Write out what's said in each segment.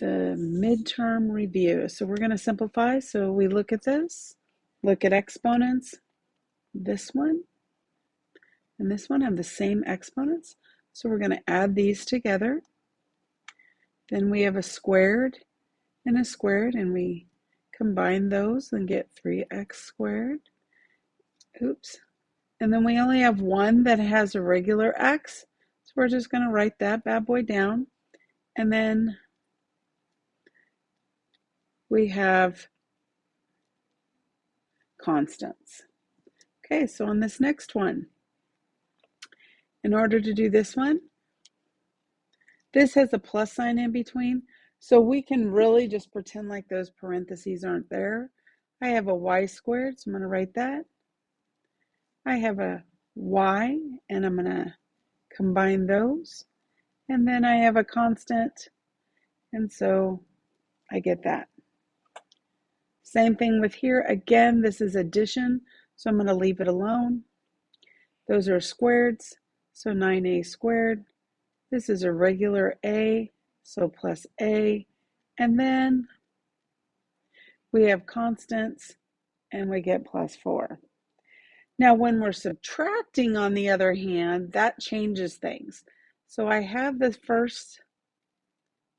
the midterm review. So we're going to simplify. So we look at this, look at exponents. This one and this one have the same exponents. So we're going to add these together. Then we have a squared, and we combine those and get 3x squared. Oops. And then we only have one that has a regular x. So we're just going to write that bad boy down. And then we have constants. Okay, so on this next one, in order to do this one, this has a plus sign in between, so we can really just pretend like those parentheses aren't there. I have a y squared, so I'm going to write that. I have a y, and I'm going to combine those. And then I have a constant, and so I get that. Same thing with here. Again, this is addition, so I'm going to leave it alone. Those are squareds, so 9a squared. This is a regular a, so plus a. And then we have constants, and we get plus 4. Now, when we're subtracting, on the other hand, that changes things. So I have the first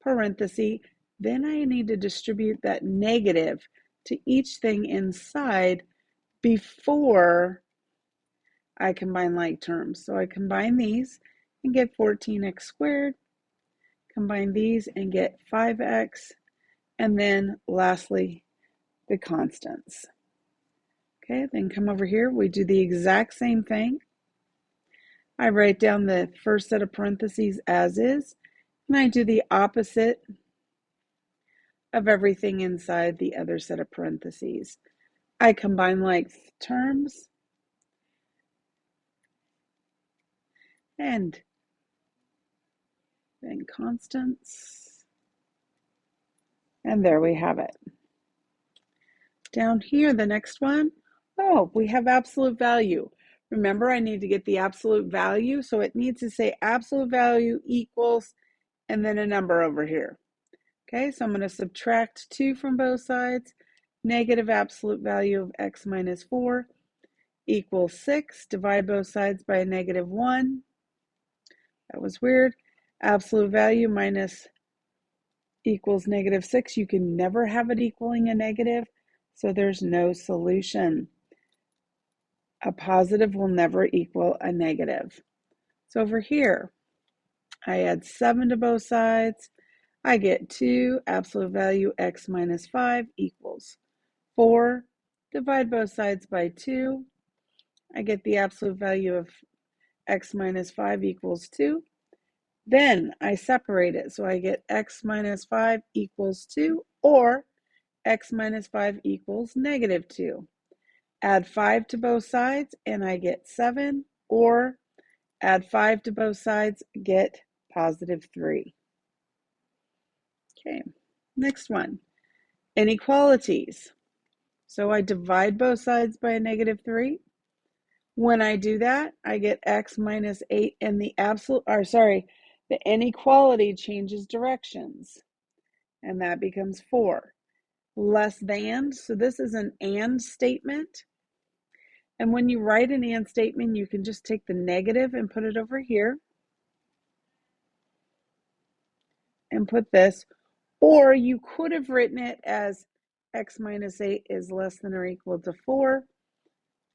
parenthesis, then I need to distribute that negative to each thing inside before I combine like terms. So I combine these and get 14x squared, combine these and get 5x, and then lastly, the constants. Okay, then come over here, we do the exact same thing. I write down the first set of parentheses as is, and I do the opposite of everything inside the other set of parentheses. I combine like terms, and then constants, and there we have it. Down here, the next one, oh, we have absolute value. Remember, I need to get the absolute value, so it needs to say absolute value equals, and then a number over here. Okay, so I'm going to subtract 2 from both sides. Negative absolute value of x minus 4 equals 6. Divide both sides by a negative 1. That was weird. Absolute value minus equals negative 6. You can never have it equaling a negative, so there's no solution. A positive will never equal a negative. So over here, I add 7 to both sides. I get 2, absolute value x minus 5 equals 4. Divide both sides by 2. I get the absolute value of x minus 5 equals 2. Then I separate it, so I get x minus 5 equals 2, or x minus 5 equals negative 2. Add 5 to both sides, and I get 7, or add 5 to both sides, get positive 3. Okay, next one, inequalities. So I divide both sides by a negative 3. When I do that, I get x minus 8, and the inequality changes directions, and that becomes 4. Less than, so this is an and statement. And when you write an and statement, you can just take the negative and put it over here and put this, or you could have written it as x minus 8 is less than or equal to 4.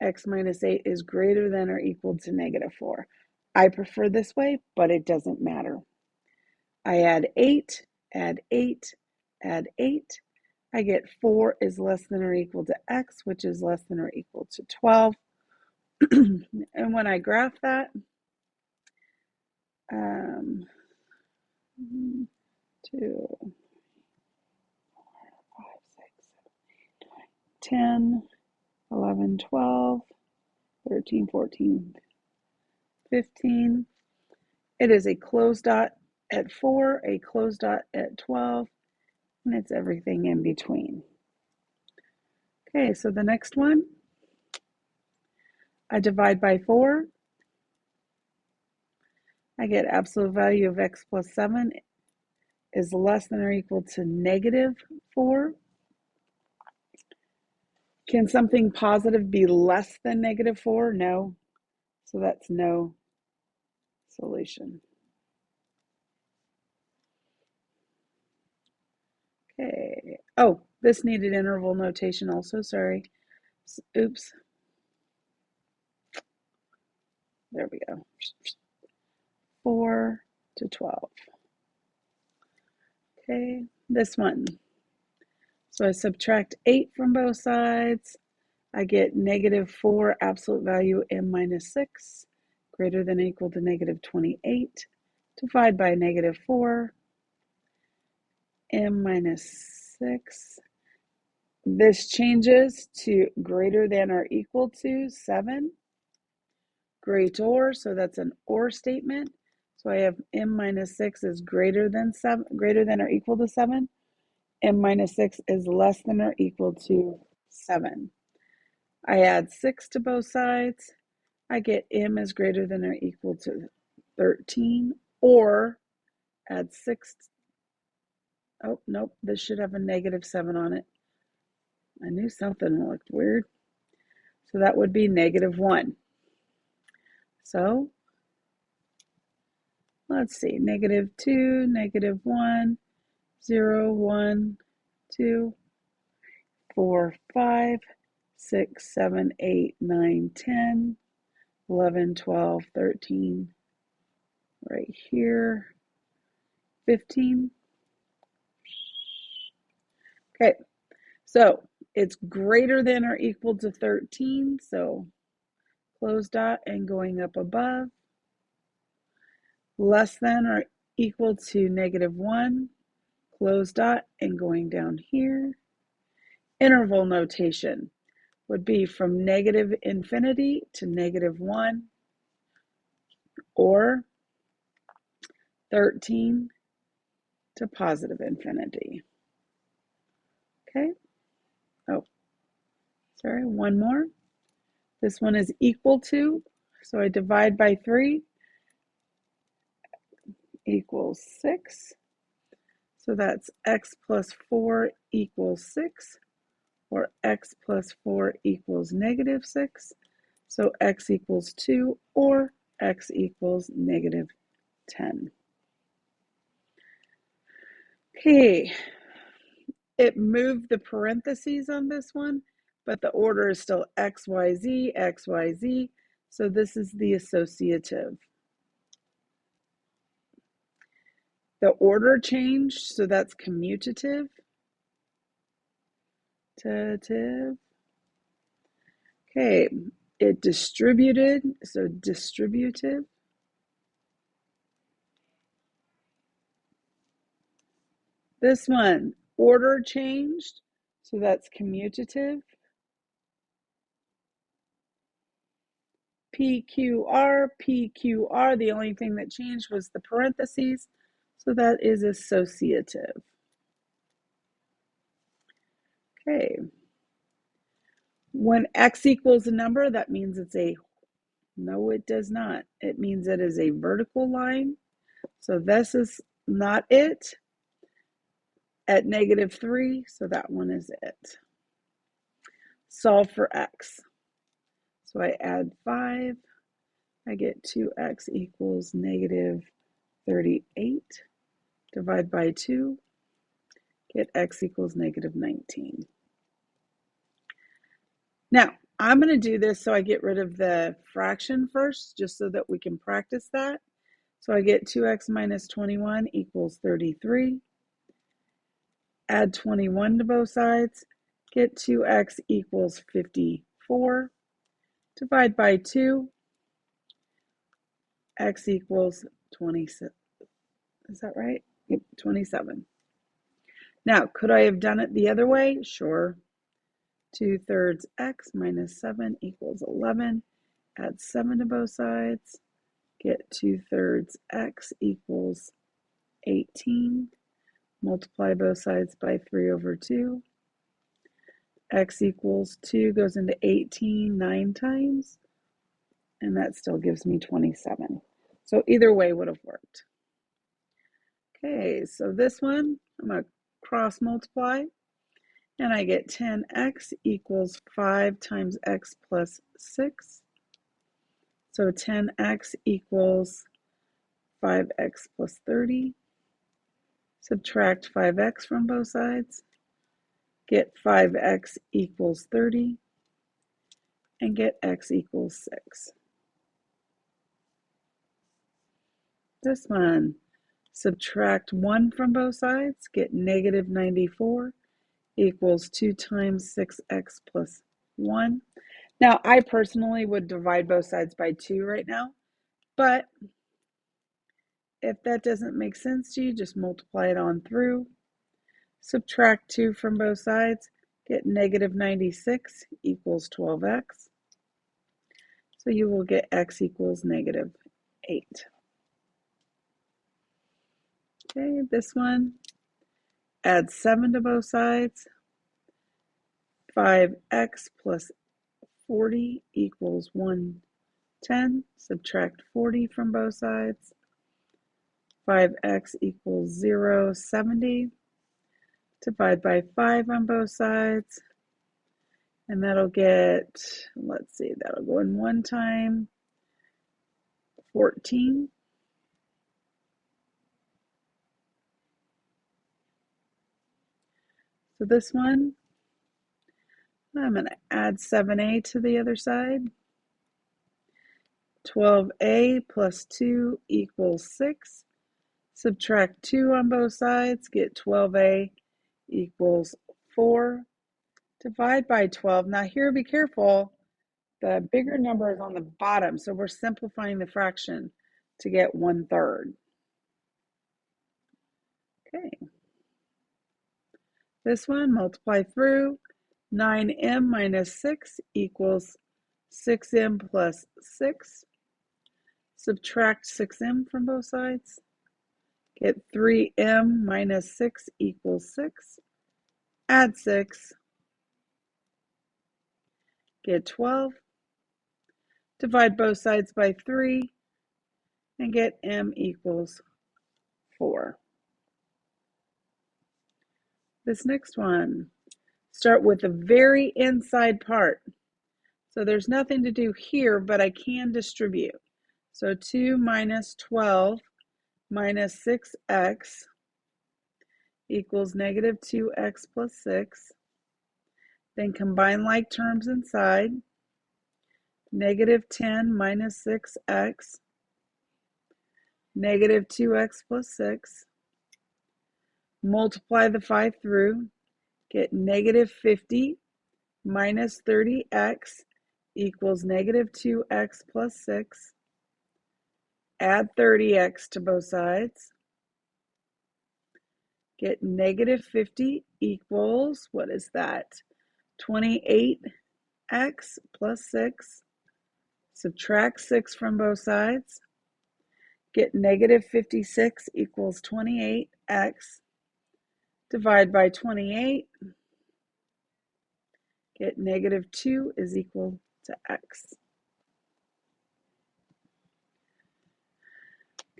X minus 8 is greater than or equal to negative 4. I prefer this way, but it doesn't matter. I add 8, add 8, add 8. I get 4 is less than or equal to x, which is less than or equal to 12. And when I graph that, 2, 4, 5, 6, 7, 8, 9, 10, 11, 12, 13, 14, 15. It is a closed dot at 4, a closed dot at 12, and it's everything in between. Okay, so the next one, I divide by 4. I get absolute value of x plus 7 is less than or equal to negative 4. Can something positive be less than negative 4? No. So that's no solution. Okay. Oh, this needed interval notation also. Sorry. Oops. There we go. 4 to 12. Okay, this one. So I subtract 8 from both sides. I get negative 4 absolute value m minus 6 greater than or equal to negative 28. Divide by negative 4 m minus 6. This changes to greater than or equal to 7. Greater, so that's an or statement. So I have m minus 6 is greater than or equal to 7. M minus 6 is less than or equal to 7. I add 6 to both sides. I get m is greater than or equal to 13, or add 6. Oh, nope, this should have a negative 7 on it. I knew something looked weird. So that would be negative 1. So let's see, negative 2, negative 1, 0, 1, 2, 4, 5, 6, 7, 8, 9, 10, 11, 12, 13, right here, 15. Okay, so it's greater than or equal to 13, so close dot and going up above. Less than or equal to negative 1, close dot and going down here. Interval notation would be from negative infinity to negative 1, or 13 to positive infinity. Okay. Oh, sorry, one more. This one is equal to, so I divide by 3, equals 6. So that's x plus 4 equals 6, or x plus 4 equals negative 6. So x equals 2, or x equals negative 10. Okay, it moved the parentheses on this one, but the order is still x, y, z, x, y, z. So this is the associative. The order changed, so that's commutative. Okay, it distributed, so distributive. This one, order changed, so that's commutative. PQR, PQR, the only thing that changed was the parentheses, so that is associative. Okay. When x equals a number, that means it's a, no, it does not. It means it is a vertical line. So this is not it. At negative 3, so that one is it. Solve for x. So I add 5. I get 2x equals negative 38. Divide by 2. Get x equals negative 19. Now, I'm going to do this so I get rid of the fraction first, just so that we can practice that. So I get 2x minus 21 equals 33. Add 21 to both sides. Get 2x equals 54. Divide by 2. X equals 27. Is that right? Yep, 27. Now, could I have done it the other way? Sure. 2/3 x minus 7 equals 11. Add 7 to both sides. Get 2/3 x equals 18. Multiply both sides by 3/2. X equals 2 goes into 18 9 times, and that still gives me 27. So either way would have worked. Okay, so this one, I'm going to cross multiply, and I get 10x equals 5 times x plus 6. So 10x equals 5x plus 30. Subtract 5x from both sides. Get 5x equals 30. And get x equals 6. This one, subtract 1 from both sides. Get negative 94 equals 2 times 6x plus 1. Now, I personally would divide both sides by 2 right now, but if that doesn't make sense to you, just multiply it on through. Subtract 2 from both sides, get negative 96 equals 12x. So you will get x equals negative 8. Okay, this one, add 7 to both sides. 5x plus 40 equals 110. Subtract 40 from both sides. 5x equals 0, 70. Divide by 5 on both sides. And that'll get, let's see, that'll go in 1 time, 14. So this one, I'm going to add 7a to the other side. 12a plus 2 equals 6. Subtract 2 on both sides, get 12a equals 4. Divide by 12. Now here, be careful. The bigger number is on the bottom, so we're simplifying the fraction to get 1/3. Okay. This one, multiply through. 9m minus 6 equals 6m plus 6. Subtract 6m from both sides. Get 3m minus 6 equals 6. Add 6. Get 12. Divide both sides by 3 and get m equals 4. This next one, start with the very inside part. So there's nothing to do here, but I can distribute. So 2 minus 12 minus 6x equals negative 2x plus 6. Then combine like terms inside. Negative 10 minus 6x, negative 2x plus 6. Multiply the 5 through, get negative 50 minus 30x equals negative 2x plus 6. Add 30x to both sides. Get negative 50 equals, what is that? 28x plus 6. Subtract 6 from both sides. Get negative 56 equals 28x. Divide by 28. Get negative 2 is equal to x.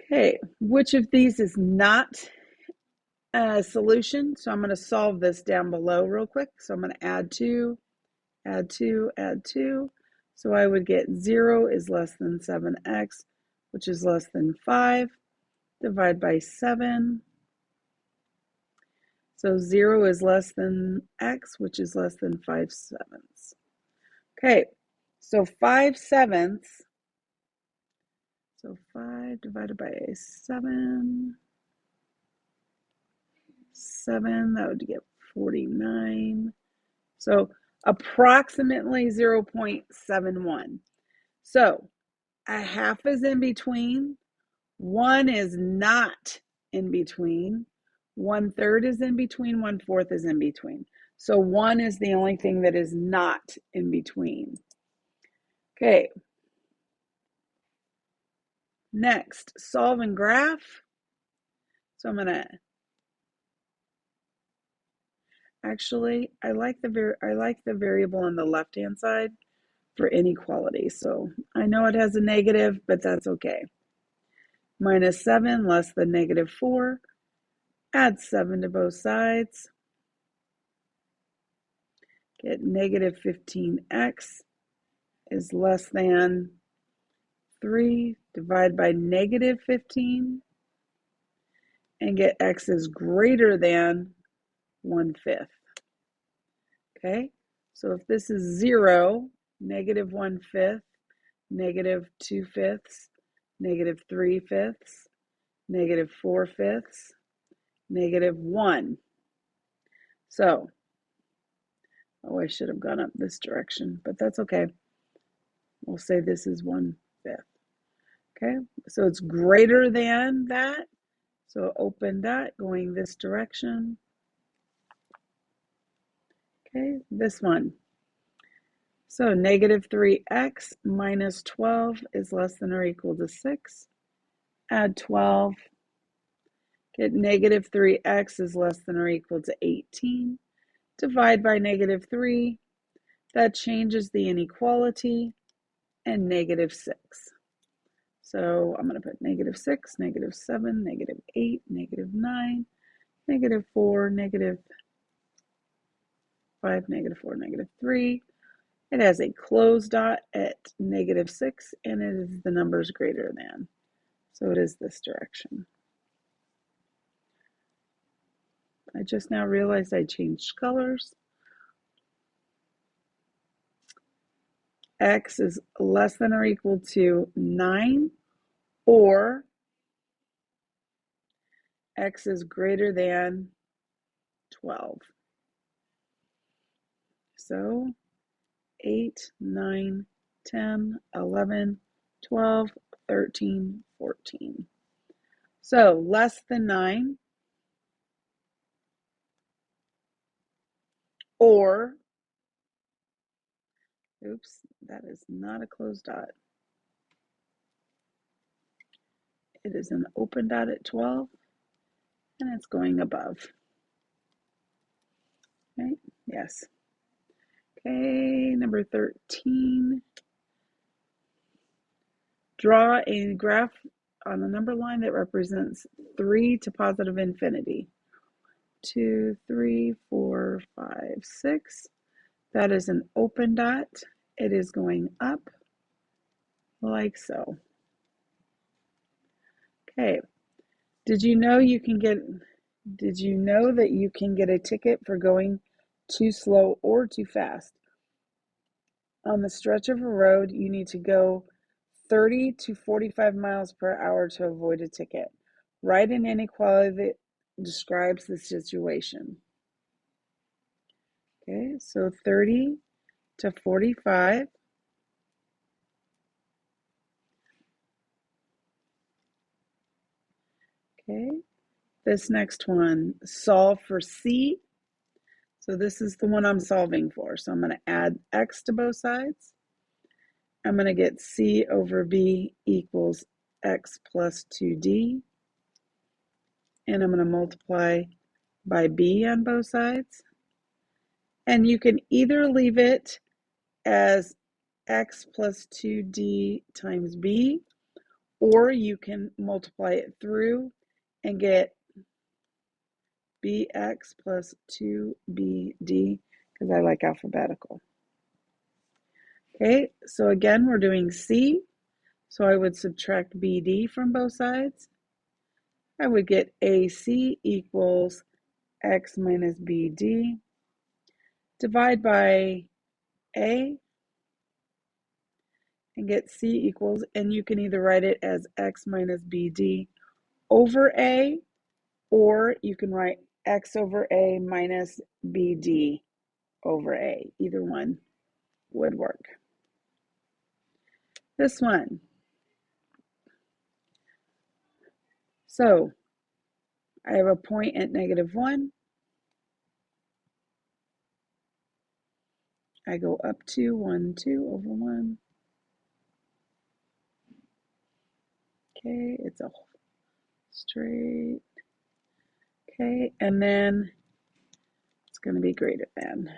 Okay, which of these is not a solution? So I'm going to solve this down below real quick. So I'm going to add 2, add 2, add 2. So I would get 0 is less than 7x, which is less than 5. Divide by 7. So 0 is less than x, which is less than 5/7. Okay, so 5/7. So 5 divided by 7. 7, that would get 49. So approximately 0.71. So a half is in between. 1 is not in between. 1/3 is in between. 1/4 is in between. So 1 is the only thing that is not in between. Okay. Next, solve and graph. So I'm going to actually, I like the variable on the left-hand side for inequality. So I know it has a negative, but that's okay. Minus 7 less than negative 4. Add 7 to both sides. Get negative 15x is less than 3. Divide by negative 15 and get x is greater than 1/5. Okay, so if this is 0, negative 1/5, negative 2/5, negative 3/5, negative 4/5, negative 1. So, oh, I should have gone up this direction, but that's okay. We'll say this is 1/5. Okay, so it's greater than that. So open dot going this direction. Okay, this one. So negative 3x minus 12 is less than or equal to 6. Add 12. Get negative 3x is less than or equal to 18. Divide by negative 3. That changes the inequality, and negative 6. So I'm going to put negative 6, negative 7, negative 8, negative 9, negative 4, negative 5, negative 4, negative 3. It has a closed dot at negative 6, and it is the numbers greater than. So it is this direction. I just now realized I changed colors. X is less than or equal to 9, or X is greater than 12. So 8, 9, 10, 11, 12, 13, 14. So less than 9, or, oops, that is not a closed dot. It is an open dot at 12, and it's going above. Right? Yes. Okay, number 13. Draw a graph on the number line that represents 3 to positive infinity. 2, 3, 4, 5, 6. That is an open dot. It is going up like so. Okay. Did you know that you can get a ticket for going too slow or too fast? On the stretch of a road, you need to go 30 to 45 miles per hour to avoid a ticket. Write an inequality that describes the situation. Okay, so 30 to 45. Okay, this next one, solve for C. So this is the one I'm solving for. So I'm going to add x to both sides. I'm going to get C over B equals x plus 2D. And I'm going to multiply by B on both sides. And you can either leave it as x plus 2D times B, or you can multiply it through and get bx plus 2bd, because I like alphabetical. Okay, so again, we're doing C. So I would subtract BD from both sides. I would get AC equals x minus BD. Divide by A and get C equals, and you can either write it as x minus BD over A, or you can write x over A minus BD over A. Either one would work. This one. So I have a point at -1. I go up to 1, 2 over 1. Okay, it's a straight. Okay, and then it's going to be greater than.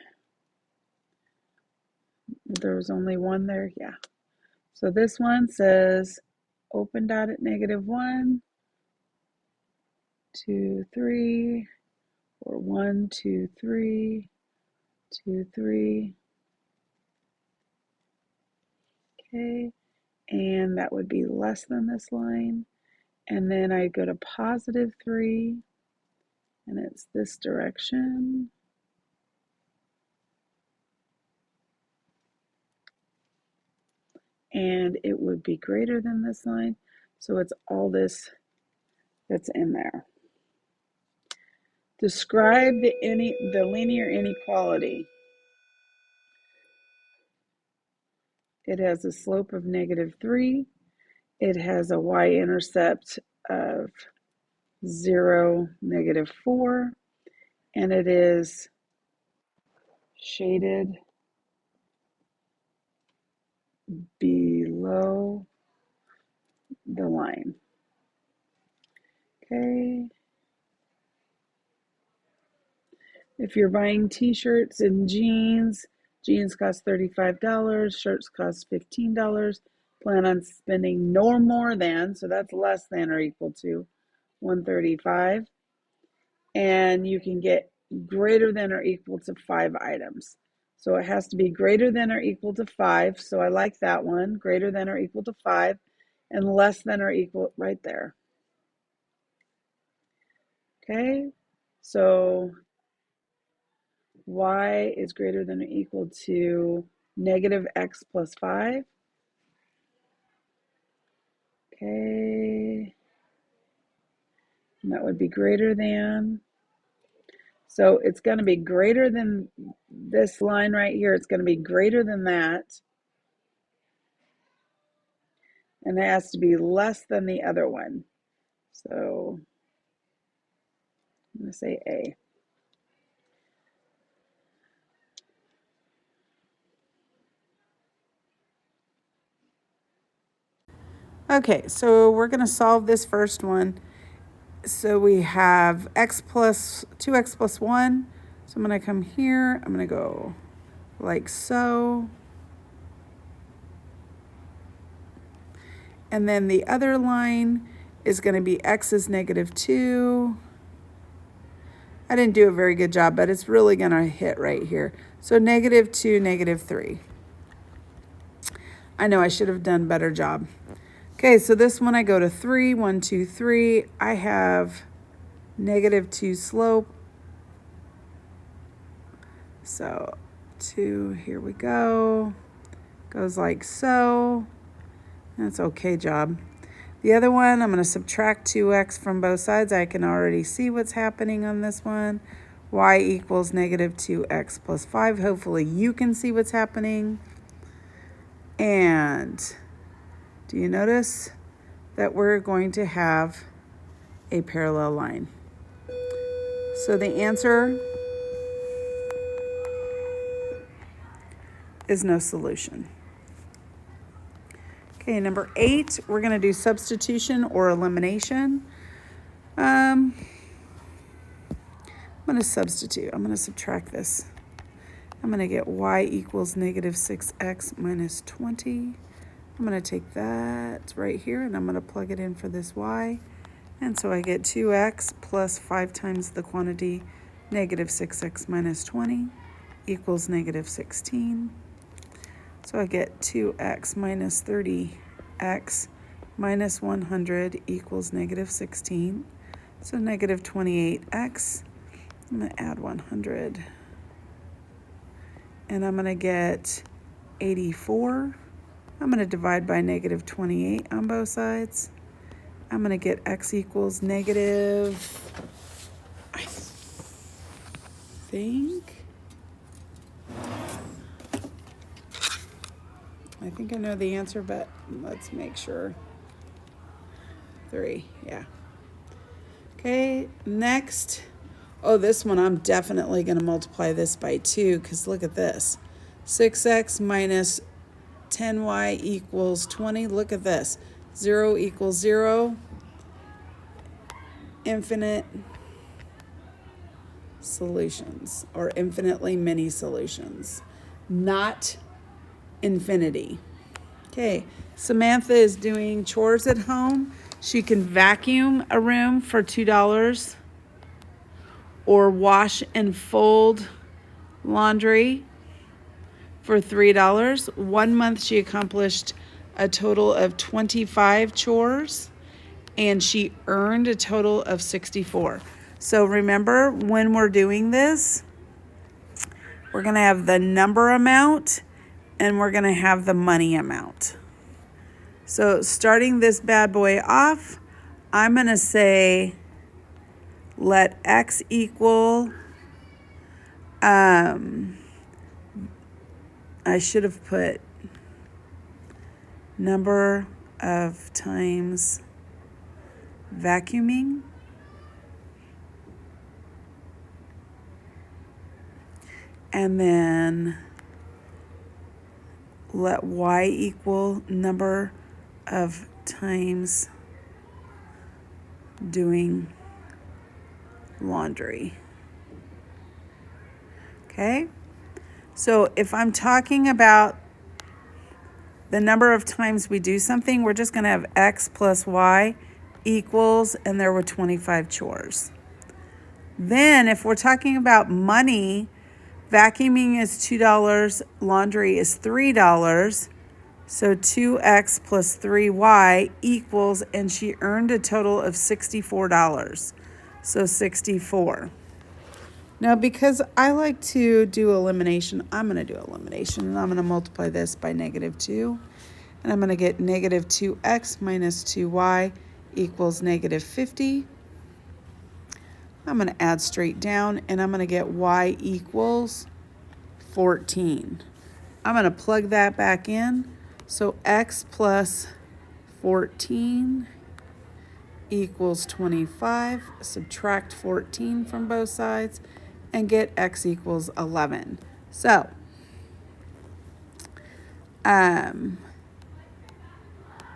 There was only one there, yeah. So this one says open dot at -1, 2, 3, or 1, 2, 3, 2, 3. Okay, and that would be less than this line. And then I go to positive 3, and it's this direction. And it would be greater than this line. So it's all this that's in there. Describe the linear inequality. It has a slope of -3. It has a y-intercept of 0, -4, and it is shaded below the line. Okay. If you're buying t-shirts and jeans cost $35, shirts cost $15. Plan on spending no more than, so that's less than or equal to $135. And you can get greater than or equal to 5 items. So it has to be greater than or equal to 5. So I like that one, greater than or equal to 5, and less than or equal right there. Okay, so y is greater than or equal to -x plus 5. Okay, and that would be greater than. So it's going to be greater than this line right here. It's going to be greater than that. And it has to be less than the other one. So I'm going to say A. Okay, so we're going to solve this first one. So we have 2x plus 1. So I'm going to come here. I'm going to go like so. And then the other line is going to be x is -2. I didn't do a very good job, but it's really going to hit right here. So -2, -3. I know I should have done a better job. Okay, so this one I go to 3, 1, 2, 3. I have -2 slope. So 2, here we go. Goes like so. That's okay job. The other one, I'm going to subtract 2x from both sides. I can already see what's happening on this one. Y equals -2x plus 5. Hopefully you can see what's happening. And do you notice that we're going to have a parallel line? So the answer is no solution. Okay, number 8, we're going to do substitution or elimination. I'm going to substitute. I'm going to subtract this. I'm going to get y equals -6x minus 20. I'm going to take that right here and I'm going to plug it in for this y. And so I get 2x plus 5 times the quantity -6x minus 20 equals -16. So I get 2x minus 30x minus 100 equals -16. So -28x. I'm going to add 100. And I'm going to get 84. I'm going to divide by -28 on both sides. I'm going to get x equals negative, I think I know the answer, but let's make sure. 3, yeah. Okay, next. Oh, this one I'm definitely going to multiply this by 2 because look at this. 6x minus 10y equals 20. Look at this. 0 equals 0. Infinite solutions or infinitely many solutions, not infinity. Okay, Samantha is doing chores at home She can vacuum a room for $2 or wash and fold laundry for $3. 1 month she accomplished a total of 25 chores and she earned a total of 64. So remember, when we're doing this, we're going to have the number amount and we're going to have the money amount. So starting this bad boy off, I'm going to say let X equal, I should have put number of times vacuuming. And then let Y equal number of times doing laundry. Okay? So if I'm talking about the number of times we do something, we're just going to have X plus Y equals, and there were 25 chores. Then if we're talking about money, vacuuming is $2, laundry is $3. So 2X plus 3Y equals, and she earned a total of $64. So 64. Now, because I like to do elimination, I'm going to do elimination, and I'm going to multiply this by -2. And I'm going to get -2x minus 2y equals -50. I'm going to add straight down, and I'm going to get y equals 14. I'm going to plug that back in. So x plus 14 equals 25. Subtract 14 from both sides and get x equals 11. So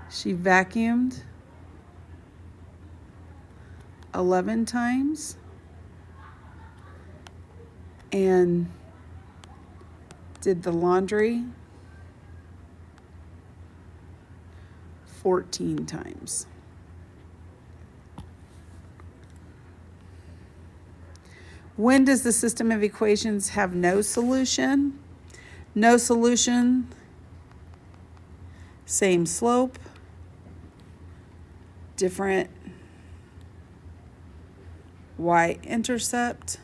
she vacuumed 11 times and did the laundry 14 times. When does the system of equations have no solution? No solution, same slope, different y-intercept.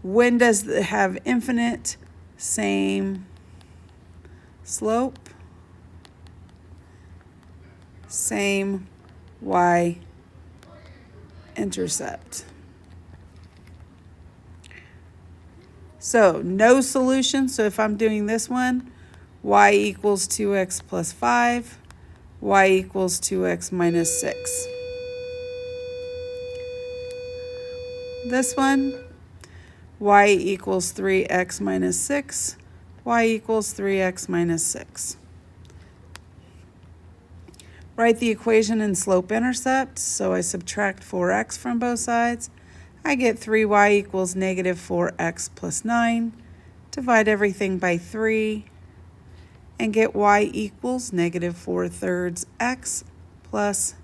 When does it have infinite? Same slope, same y-intercept. So no solution. So if I'm doing this one, y equals 2x plus 5, y equals 2x minus 6. This one, y equals 3x minus 6, y equals 3x minus 6. Write the equation in slope-intercept, so I subtract 4x from both sides. I get 3y equals -4x plus 9. Divide everything by 3 and get y equals -4/3 x plus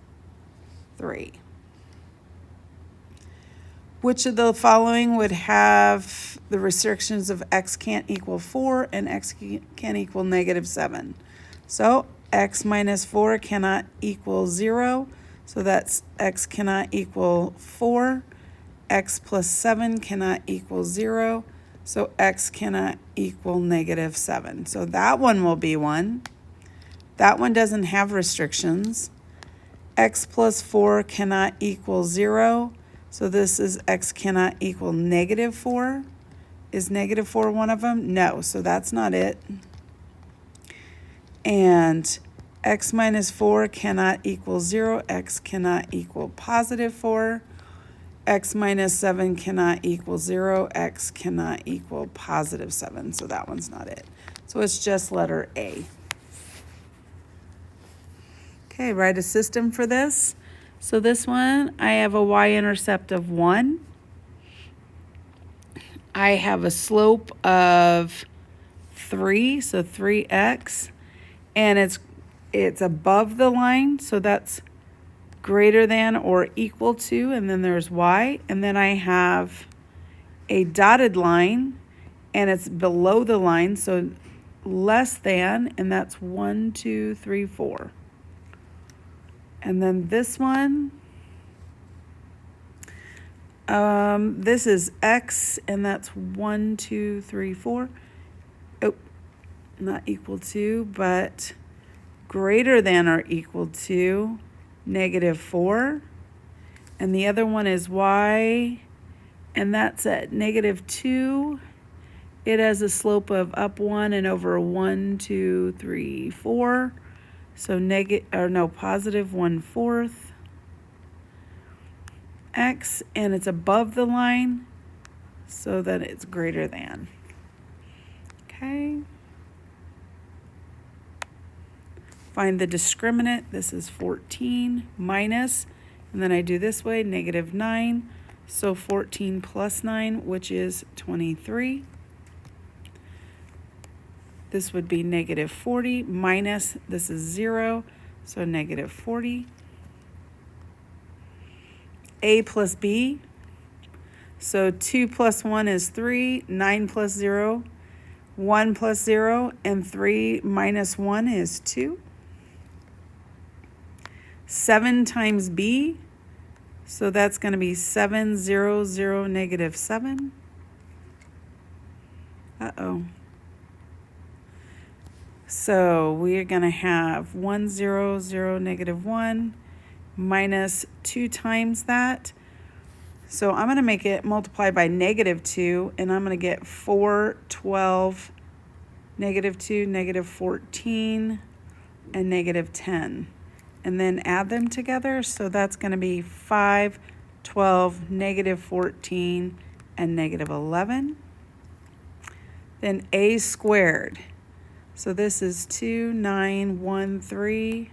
3. Which of the following would have the restrictions of x can't equal 4 and x can't equal -7? So x minus 4 cannot equal 0, so that's x cannot equal 4. X plus 7 cannot equal 0, so x cannot equal -7. So that one will be one. That one doesn't have restrictions. X plus 4 cannot equal 0. So this is x cannot equal -4. Is -4 one of them? No, so that's not it. And x minus 4 cannot equal 0. X cannot equal +4. X minus 7 cannot equal 0. X cannot equal +7. So that one's not it. So it's just letter A. Okay, write a system for this. So this one, I have a y-intercept of 1. I have a slope of 3, so 3x. and it's above the line, so that's greater than or equal to, and then there's y, and then I have a dotted line, and it's below the line, so less than, and that's 1, 2, 3, 4. And then this one, this is x, and that's 1, 2, 3, 4. Oh, not equal to, but greater than or equal to -4. And the other one is y, and that's at -2. It has a slope of up 1 and over 1, 2, 3, 4. So positive 1/4 x, and it's above the line so that it's greater than. Okay. Find the discriminant. This is 14 minus, and then I do this way, -9. So 14 plus 9, which is 23. This would be -40 minus, this is 0, so -40. A plus B, so 2 plus 1 is 3, 9 plus 0, 1 plus 0, and 3 minus 1 is 2. 7 times B, so that's going to be 7, 0, 0, -7. Uh-oh. So we are going to have 1, 0, 0, -1 minus 2 times that. So I'm going to make it multiply by -2, and I'm going to get 4, 12, -2, -14, and -10. And then add them together, so that's going to be 5, 12, -14, and -11. Then a squared. So this is 2913,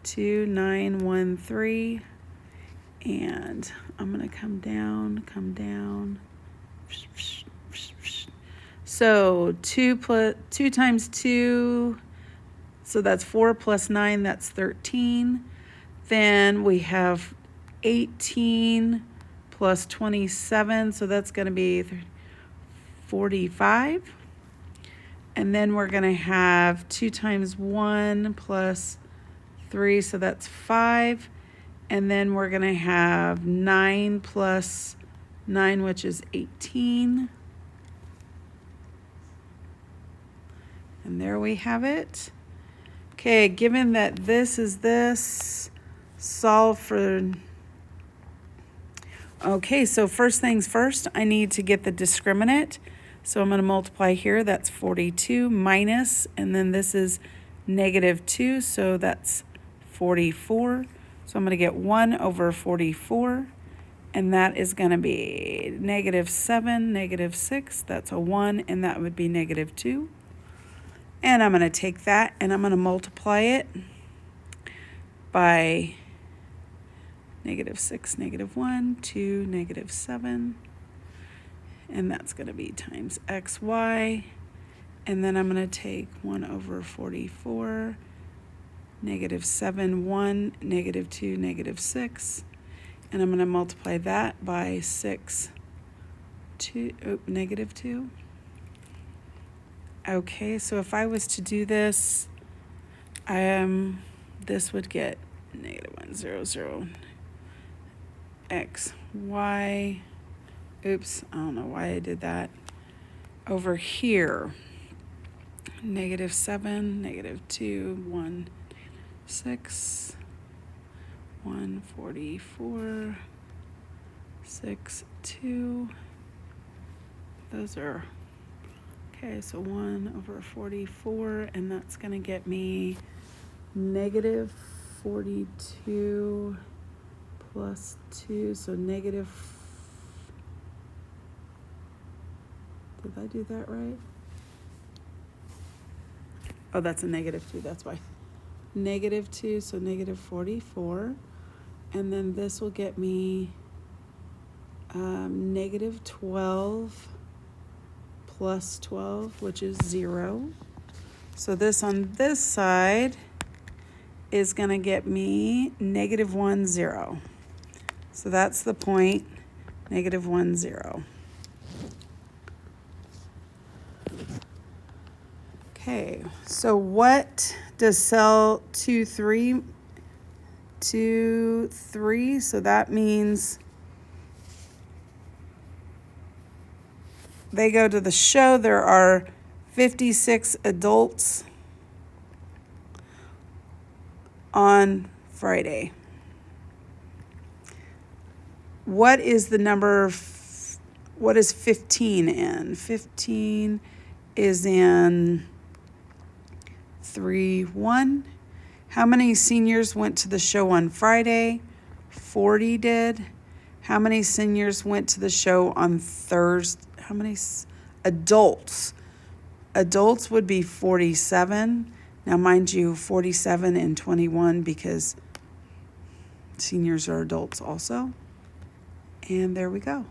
2913, and I'm going to come down. So 2 times 2, so that's 4 plus 9, that's 13. Then we have 18 plus 27, so that's going to be 45. And then we're going to have 2 times 1 plus 3, so that's 5. And then we're going to have 9 plus 9, which is 18. And there we have it. Okay, given that this is this, solve for... Okay, so first things first, I need to get the discriminant. So I'm going to multiply here, that's 42 minus, and then this is -2, so that's 44. So I'm going to get 1 over 44, and that is going to be -7, -6, that's a 1, and that would be -2. And I'm going to take that and I'm going to multiply it by -6, -1, 2, -7. And that's going to be times xy. And then I'm going to take 1 over 44, -7, 1, -2, -6. And I'm going to multiply that by 6, -2. Okay, so if I was to do this, this would get -1, 0, 0, x, y. Oops, I don't know why I did that. Over here, -7, -2, 1, 6, 1, 44, 6, 2. Those are, okay, so 1 over 44, and that's going to get me -42 plus 2, so negative. Did I do that right? Oh, that's a -2, that's why. -2, so -44. And then this will get me -12 plus 12, which is 0. So this on this side is going to get me -1, 0. So that's the point, -1, 0. Okay, so what does cell 2, 3, 2, 3? So that means they go to the show. There are 56 adults on Friday. What is the number? What is 15 in? 15 is in 3, 1. How many seniors went to the show on Friday? 40 did. How many seniors went to the show on Thursday? How many adults? Adults would be 47. Now, mind you, 47 and 21 because seniors are adults also. And there we go.